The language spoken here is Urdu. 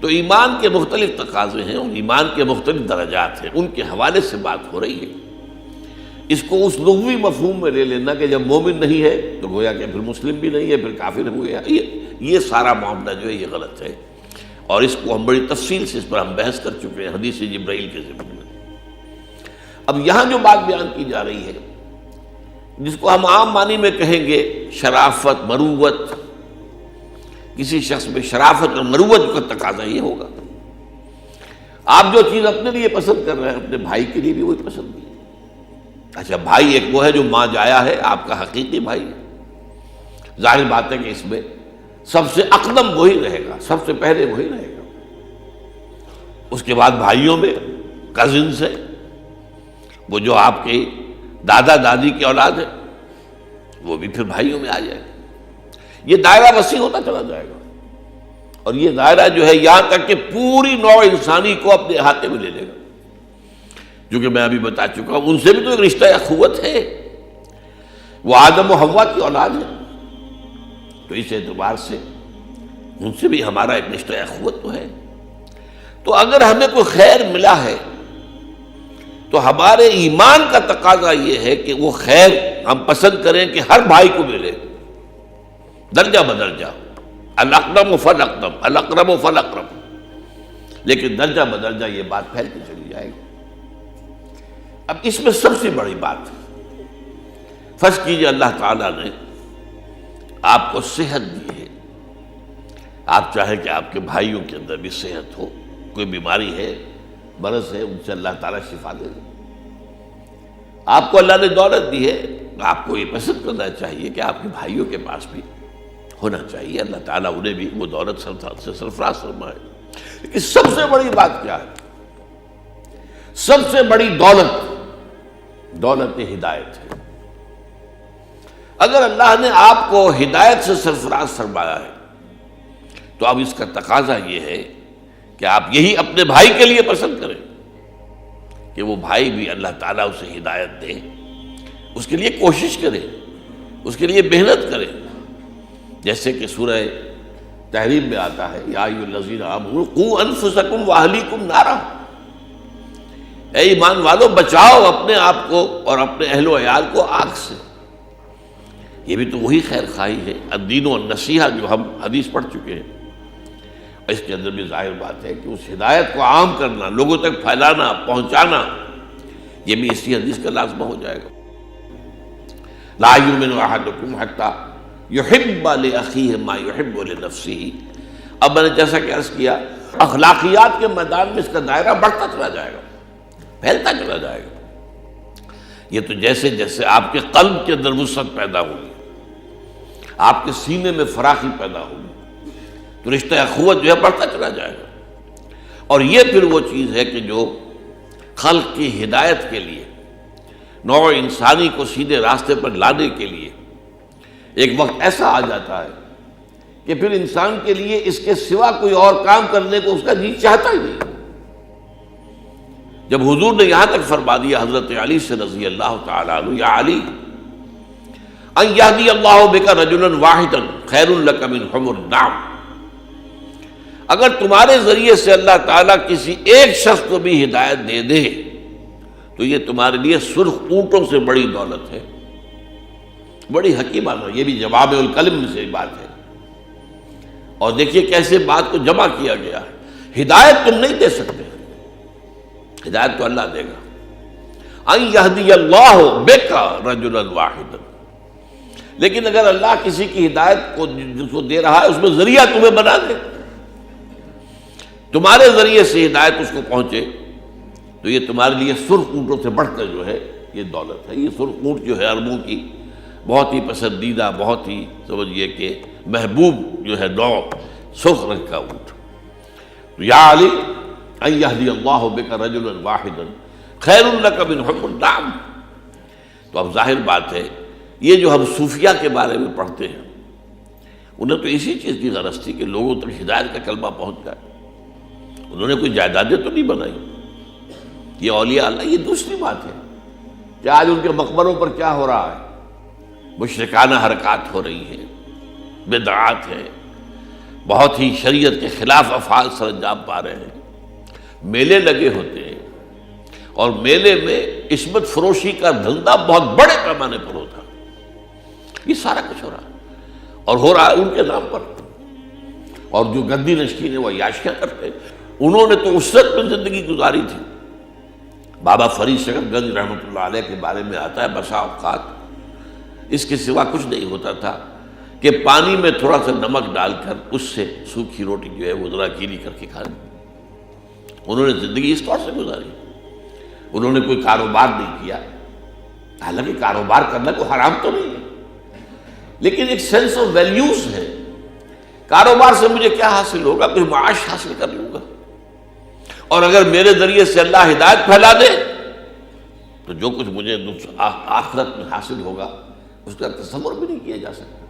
تو ایمان کے مختلف تقاضے ہیں اور ایمان کے مختلف درجات ہیں، ان کے حوالے سے بات ہو رہی ہے۔ اس کو اس لغوی مفہوم میں لے لینا کہ جب مومن نہیں ہے تو گویا کہ پھر مسلم بھی نہیں ہے، پھر کافر ہو گیا، یہ سارا معاملہ جو ہے یہ غلط ہے، اور اس کو ہم بڑی تفصیل سے اس پر ہم بحث کر چکے ہیں حدیث جبرائیل کے ضمن میں۔ اب یہاں جو بات بیان کی جا رہی ہے، جس کو ہم عام معنی میں کہیں گے شرافت، مروت، کسی شخص میں شرافت اور مروت کا تقاضا یہ ہوگا، آپ جو چیز اپنے لیے پسند کر رہے ہیں اپنے بھائی کے لیے بھی وہی پسند ہے۔ اچھا، بھائی ایک وہ ہے جو ماں جایا ہے، آپ کا حقیقی بھائی ہے، ظاہر بات ہے کہ اس میں سب سے اقدم وہی رہے گا، سب سے پہلے وہی رہے گا۔ اس کے بعد بھائیوں میں کزنز ہے، وہ جو آپ کے دادا دادی کی اولاد ہے وہ بھی پھر بھائیوں میں آ جائے گا۔ یہ دائرہ وسیع ہوتا چلا جائے گا، اور یہ دائرہ جو ہے یہاں تک کہ پوری نوع انسانی کو اپنے احاطے میں لے لے گا، جو کہ میں ابھی بتا چکا ہوں۔ ان سے بھی تو ایک رشتہ اخوت ہے، وہ آدم و حوا کی اولاد ہے، تو اس اعتبار سے ان سے بھی ہمارا ایک رشتہ اخوت تو ہے۔ تو اگر ہمیں کوئی خیر ملا ہے تو ہمارے ایمان کا تقاضا یہ ہے کہ وہ خیر ہم پسند کریں کہ ہر بھائی کو ملے، درجہ بدرجہ، الاقرب فالاقرب، الاقرب فالاقرب، لیکن درجہ بدرجہ یہ بات پھیلتی چلی جائے گی۔ اب اس میں سب سے بڑی بات فرض کیجیے اللہ تعالیٰ نے آپ کو صحت دی ہے، آپ چاہیں کہ آپ کے بھائیوں کے اندر بھی صحت ہو، کوئی بیماری ہے، مرض ہے، ان سے اللہ تعالیٰ شفا دے دے۔ آپ کو اللہ نے دولت دی ہے، آپ کو یہ پسند کرنا چاہیے کہ آپ کے بھائیوں کے پاس بھی ہونا چاہیے، اللہ تعالیٰ انہیں بھی وہ دولت سے سرفراز فرمائے۔ لیکن سب سے بڑی بات کیا ہے؟ سب سے بڑی دولت ہدایت ہے۔ اگر اللہ نے آپ کو ہدایت سے سرفراز فرمایا ہے تو اب اس کا تقاضا یہ ہے کہ آپ یہی اپنے بھائی کے لیے پسند کریں کہ وہ بھائی بھی اللہ تعالیٰ اسے ہدایت دے، اس کے لیے کوشش کرے، اس کے لیے محنت کرے، جیسے کہ سورہ تحریم میں آتا ہے یا ایھا الذین آمنوا قوا انفسکم واہلیکم نارا، اے ایمان والو بچاؤ اپنے آپ کو اور اپنے اہل و عیال کو آگ سے۔ یہ بھی تو وہی خیر خواہی ہے، الدین والنصیحہ جو ہم حدیث پڑھ چکے ہیں۔ اس کے اندر بھی ظاہر بات ہے کہ اس ہدایت کو عام کرنا، لوگوں تک پھیلانا، پہنچانا، یہ بھی اسی حدیث کا لازمہ ہو جائے گا۔ لا یؤمن احدکم حتی یحب لاخیہ ما یحب لنفسہ۔ اب میں نے جیسا کہ عرض کیا، اخلاقیات کے میدان میں اس کا دائرہ بڑھتا چلا جائے گا، پھیلتا چلا جائے گا۔ یہ تو جیسے جیسے آپ کے قلب کے اندر وسعت پیدا ہوگی، آپ کے سینے میں فراخی پیدا ہوگی، تو رشتہ اخوت جو ہے بڑھتا چلا جائے گا۔ اور یہ پھر وہ چیز ہے کہ جو خلق کی ہدایت کے لیے، نوع انسانی کو سیدھے راستے پر لانے کے لیے ایک وقت ایسا آ جاتا ہے کہ پھر انسان کے لیے اس کے سوا کوئی اور کام کرنے کو اس کا جی چاہتا ہی نہیں۔ جب حضور نے یہاں تک فرما دیا حضرت علی سے رضی اللہ تعالیٰ عنہ، یا علی ان یہدی اللہ بک رجلا واحدا خیر لک من حمر النعم، اگر تمہارے ذریعے سے اللہ تعالیٰ کسی ایک شخص کو بھی ہدایت دے دے تو یہ تمہارے لیے سرخ اونٹوں سے بڑی دولت ہے۔ بڑی حکیمانہ، یہ بھی جواب الکلم میں سے بات ہے۔ اور دیکھیے کیسے بات کو جمع کیا گیا ہے۔ ہدایت تم نہیں دے سکتے، ہدایت تو اللہ دے گا۔ ان یہدی اللہ بک رجلا واحدا، لیکن اگر اللہ کسی کی ہدایت کو جس کو دے رہا ہے اس میں ذریعہ تمہیں بنا دے، تمہارے ذریعے سے ہدایت اس کو پہنچے، تو یہ تمہارے لیے سرخ اونٹوں سے بڑھ کر جو ہے یہ دولت ہے۔ یہ سرخ اونٹ جو ہے عربوں کی بہت ہی پسندیدہ، بہت ہی سمجھیے کہ محبوب جو ہے نوع، سرخ رنگ کا اونٹ۔ یا علی ان یہدی اللہ بک رجلا واحدا خیر لک من حمر النعم۔ تو اب ظاہر بات ہے یہ جو ہم صوفیہ کے بارے میں پڑھتے ہیں، انہیں تو اسی چیز کی غرض تھی کہ لوگوں تک ہدایت کا کلمہ پہنچ جائے۔ انہوں نے کوئی جائیدادیں تو نہیں بنائی، یہ اولیاء اللہ۔ یہ دوسری بات ہے کہ آج ان کے مقبروں پر کیا ہو رہا ہے، مشرکانہ حرکات ہو رہی ہیں، بدعات ہیں، بہت ہی شریعت کے خلاف افعال سر انجام پا رہے ہیں، میلے لگے ہوتے ہیں اور میلے میں عصمت فروشی کا دھندا بہت بڑے پیمانے پر ہوتا ہے، یہ سارا کچھ ہو رہا ہے اور ہو رہا ہے ان کے نام پر۔ اور جو گندی نشین ہے وہ عیاشیاں کرتے ہیں، انہوں نے تو اسرت میں زندگی گزاری تھی۔ بابا فرید شکر گنج رحمۃ اللہ علیہ کے بارے میں آتا ہے بسا اوقات اس کے سوا کچھ نہیں ہوتا تھا کہ پانی میں تھوڑا سا نمک ڈال کر اس سے سوکھی روٹی جو ہے وہ ذرا گیلی کر کے کھانی۔ انہوں نے زندگی اس طور سے گزاری، انہوں نے کوئی کاروبار نہیں کیا، حالانکہ کاروبار کرنا کوئی حرام تو نہیں ہے، لیکن ایک سینس آف ویلیوز ہے۔ کاروبار سے مجھے کیا حاصل ہوگا؟ کوئی معاش حاصل کر لوں گا، اور اگر میرے ذریعے سے اللہ ہدایت پھیلا دے تو جو کچھ مجھے آخرت میں حاصل ہوگا اس کا تصور بھی نہیں کیا جا سکتا۔